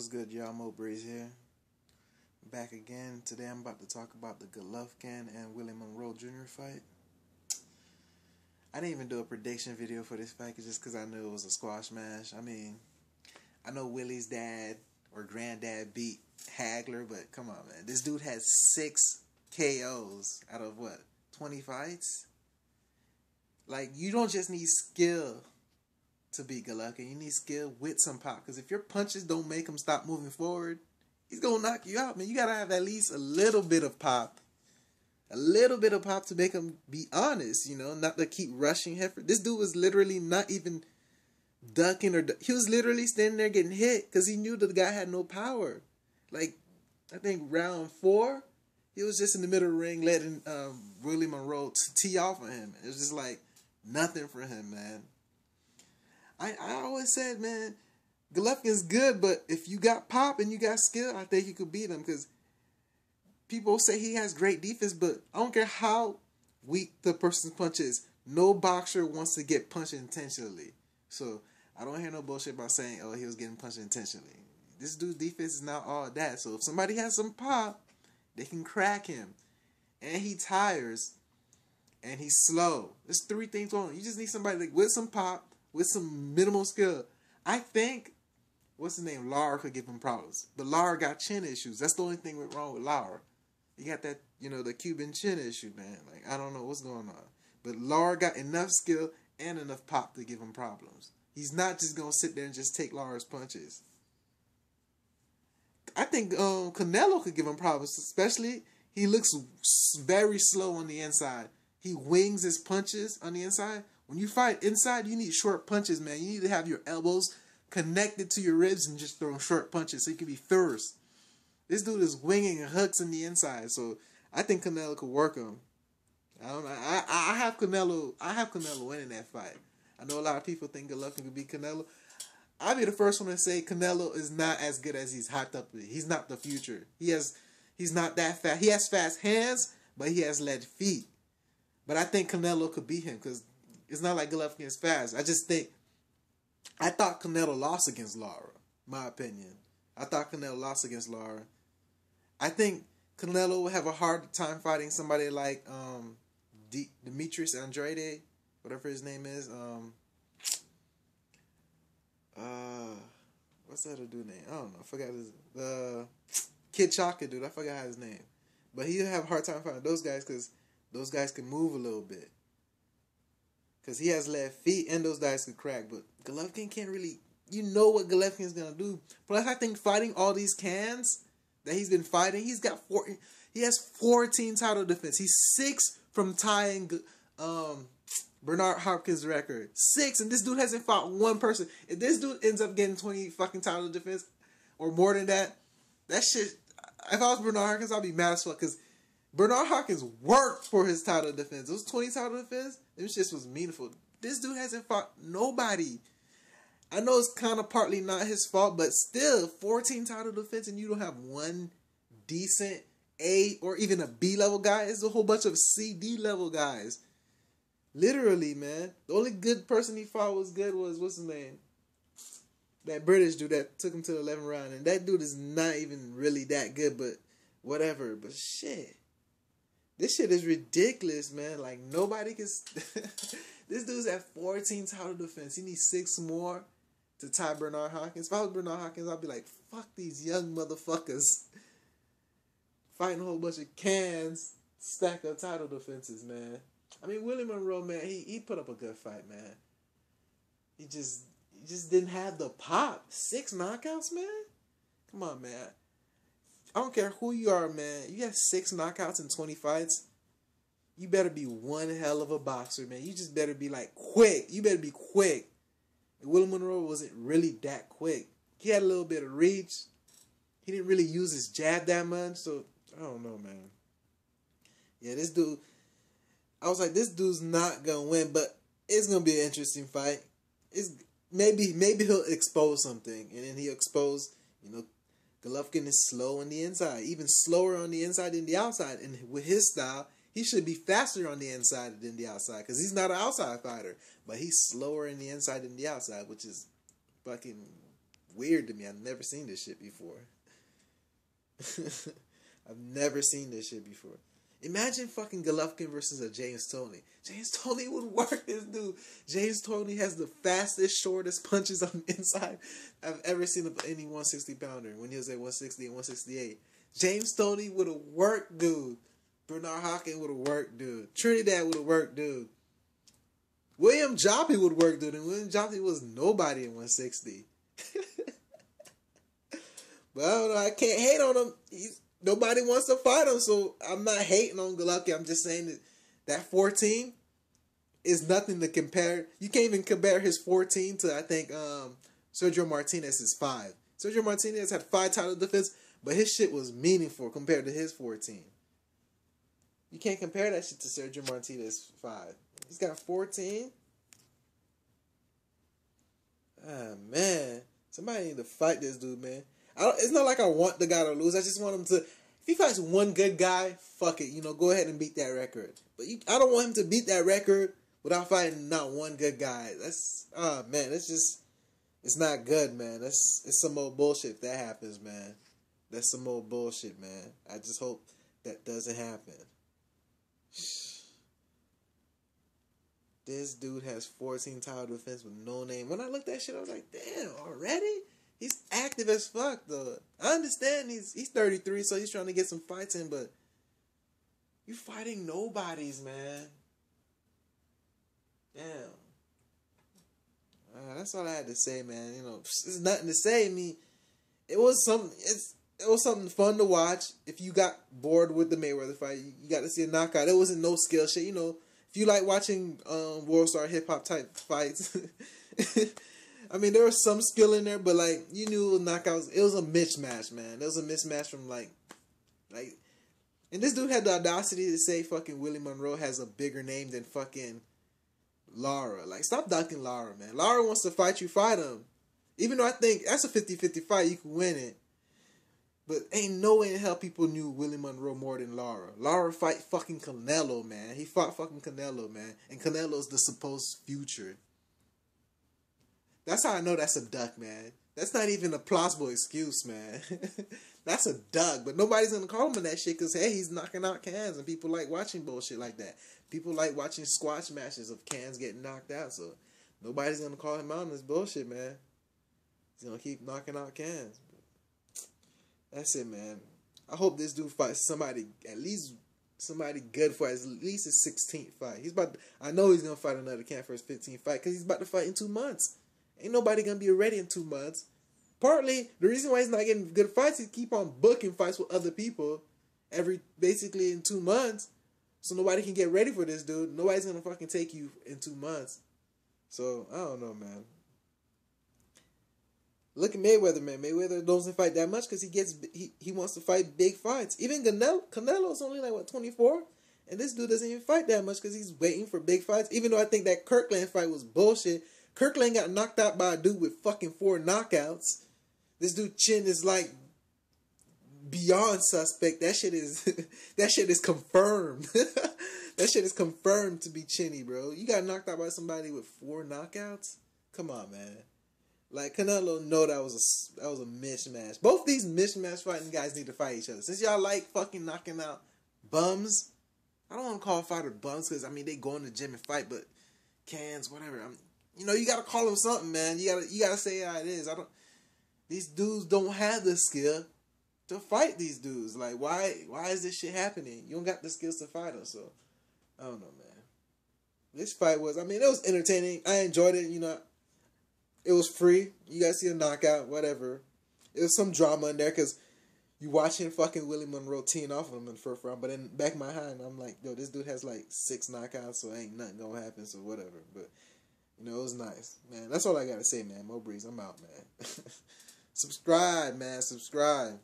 What's good, y'all? Mo Breeze here. Back again. Today I'm about to talk about the Golovkin and Willie Monroe Jr. fight. I didn't even do a prediction video for this fight just because I knew it was a squash match. I mean, I know Willie's dad or granddad beat Hagler, but come on, man. This dude has 6 KOs out of what? 20 fights? Like, you don't just need skill to beat Golovkin. You need skill with some pop. Because if your punches don't make him stop moving forward, he's going to knock you out, man. You got to have at least a little bit of pop. A little bit of pop to make him be honest, you know, not to keep rushing Heifer. This dude was literally not even ducking or... He was literally standing there getting hit because he knew the guy had no power. Like, I think round 4, he was just in the middle of the ring letting Willie Monroe tee off on him. It was just like nothing for him, man. I always said, man, Golovkin's good, but if you got pop and you got skill, I think you could beat him because people say he has great defense, but I don't care how weak the person's punch is. No boxer wants to get punched intentionally. So I don't hear no bullshit about saying, oh, he was getting punched intentionally. This dude's defense is not all that. So if somebody has some pop, they can crack him. And he tires. And he's slow. There's 3 things wrong. You just need somebody like, with some pop, with some minimal skill. I think, what's his name? Lara could give him problems. But Lara got chin issues. That's the only thing wrong with Lara. He got that, you know, the Cuban chin issue, man. Like, I don't know what's going on. But Lara got enough skill and enough pop to give him problems. He's not just going to sit there and just take Lara's punches. I think Canelo could give him problems, especially he looks very slow on the inside. He wings his punches on the inside. When you fight inside, you need short punches, man. You need to have your elbows connected to your ribs and just throw short punches so you can be fierce. This dude is winging hooks in the inside, so I think Canelo could work him. I don't know. I have Canelo. I have Canelo winning that fight. I know a lot of people think Golovkin could beat Canelo. I'll be the first one to say Canelo is not as good as he's hyped up to be. He's not the future. He's not that fast. He has fast hands, but he has lead feet. But I think Canelo could beat him because it's not like Golovkin is fast. I thought Canelo lost against Lara, my opinion. I thought Canelo lost against Lara. I think Canelo would have a hard time fighting somebody like Demetrius Andrade, whatever his name is. What's that other dude name? I don't know. I forgot the Kid Chaka dude. I forgot his name. But he'll have a hard time fighting those guys because those guys can move a little bit. Because he has left feet and those guys could crack. But Golovkin can't really... You know what Golovkin is going to do. Plus, I think fighting all these cans that he's been fighting, he has 14 title defense. He's 6 from tying Bernard Hopkins' record. 6, and this dude hasn't fought one person. If this dude ends up getting 20 fucking title defense or more than that, that shit... If I was Bernard Hopkins, I'd be mad as fuck because Bernard Hopkins worked for his title defense. Those 20 title defense, them shit was meaningful. This dude hasn't fought nobody. I know it's kind of partly not his fault, but still, 14 title defense and you don't have one decent A or even a B level guy. It's a whole bunch of C, D level guys. Literally, man. The only good person he fought was, what's his name? That British dude that took him to the 11th round. And that dude is not even really that good, but whatever. But shit. This shit is ridiculous, man. Like, nobody can... This dude's at 14 title defense. He needs 6 more to tie Bernard Hopkins. If I was Bernard Hopkins, I'd be like, fuck these young motherfuckers. Fighting a whole bunch of cans, stack up title defenses, man. I mean, Willie Monroe, man, he put up a good fight, man. He just didn't have the pop. 6 knockouts, man? Come on, man. I don't care who you are, man. You have 6 knockouts in 20 fights. You better be one hell of a boxer, man. You just better be, like, quick. You better be quick. And Willie Monroe wasn't really that quick. He had a little bit of reach. He didn't really use his jab that much. So, I don't know, man. Yeah, this dude... I was like, this dude's not going to win, but it's going to be an interesting fight. Maybe he'll expose something. And then he'll expose, you know, Golovkin is slow on the inside. Even slower on the inside than the outside. And with his style... He should be faster on the inside than the outside because he's not an outside fighter. But he's slower in the inside than the outside, which is fucking weird to me. I've never seen this shit before. I've never seen this shit before. Imagine fucking Golovkin versus a James Toney. James Toney would work this dude. James Toney has the fastest, shortest punches on the inside I've ever seen of any 160 pounder when he was at 160 and 168. James Toney would have worked, dude. Bernard Hopkins would have worked, dude. Trinidad would have worked, dude. William Joppy would work, dude. And William Joppy was nobody in 160. But I don't know. I can't hate on him. Nobody wants to fight him, so I'm not hating on Golovkin. I'm just saying that 14 is nothing to compare. You can't even compare his 14 to, I think, Sergio Martinez's 5. Sergio Martinez had 5 title defense, but his shit was meaningful compared to his 14. You can't compare that shit to Sergio Martinez's 5. He's got 14. Ah, man. Somebody need to fight this dude, man. It's not like I want the guy to lose. I just want him to... If he fights one good guy, fuck it. Go ahead and beat that record. But I don't want him to beat that record without fighting not one good guy. That's... Oh, man. That's just... It's not good, man. It's some old bullshit if that happens, man. That's some old bullshit, man. I just hope that doesn't happen. This dude has 14 title defense with no name. When I looked at that shit, I was like, damn, already? He's active as fuck, though. I understand he's 33, so he's trying to get some fights in, but you fighting nobodies, man. Damn. That's all I had to say, man. There's nothing to say. I mean, it was something fun to watch. If you got bored with the Mayweather fight, you got to see a knockout. It wasn't no skill shit. If you like watching World Star hip hop type fights, I mean, there was some skill in there, but you knew knockouts. It was a mismatch, man. There was a mismatch from and this dude had the audacity to say fucking Willie Monroe has a bigger name than fucking Lara. Stop dunking Lara, man. Lara wants to fight you, fight him. Even though I think that's a 50-50 fight, you can win it. But ain't no way in hell people knew Willie Monroe more than Lara. Lara fight fucking Canelo, man. He fought fucking Canelo, man. And Canelo's the supposed future. That's how I know that's a duck, man. That's not even a plausible excuse, man. That's a duck. But nobody's going to call him on that shit because, hey, he's knocking out cans. And people like watching bullshit like that. People like watching squash matches of cans getting knocked out. So nobody's going to call him out on this bullshit, man. He's going to keep knocking out cans. That's it, man. I hope this dude fights somebody, at least somebody good for at least his 16th fight. I know he's going to fight another can for his 15th fight because he's about to fight in 2 months. Ain't nobody going to be ready in 2 months. Partly, the reason why he's not getting good fights, he keep on booking fights with other people basically in 2 months. So nobody can get ready for this dude. Nobody's going to fucking take you in 2 months. So, I don't know, man. Look at Mayweather, man. Mayweather doesn't fight that much because he wants to fight big fights. Even Canelo's only 24? And this dude doesn't even fight that much because he's waiting for big fights. Even though I think that Kirkland fight was bullshit. Kirkland got knocked out by a dude with fucking 4 knockouts. This dude chin is beyond suspect. That shit is confirmed. That shit is confirmed to be chinny, bro. You got knocked out by somebody with 4 knockouts? Come on, man. Canelo, no, that was a mismatch. Both these mismatch fighting guys need to fight each other. Since y'all like fucking knocking out bums, I don't want to call a fighter bums because, they go in the gym and fight, but cans, whatever. You gotta call them something, man. You gotta say how it is. These dudes don't have the skill to fight these dudes. Why is this shit happening? You don't got the skills to fight them, so I don't know, man. This fight was, it was entertaining. I enjoyed it, It was free. You guys see a knockout, whatever. It was some drama in there because you watching fucking Willie Monroe teeing off of him in the first round. But in the back of my mind, I'm like, yo, this dude has 6 knockouts, so ain't nothing gonna happen, so whatever. But, it was nice. Man, that's all I gotta say, man. Mo Breeze, I'm out, man. Subscribe, man. Subscribe.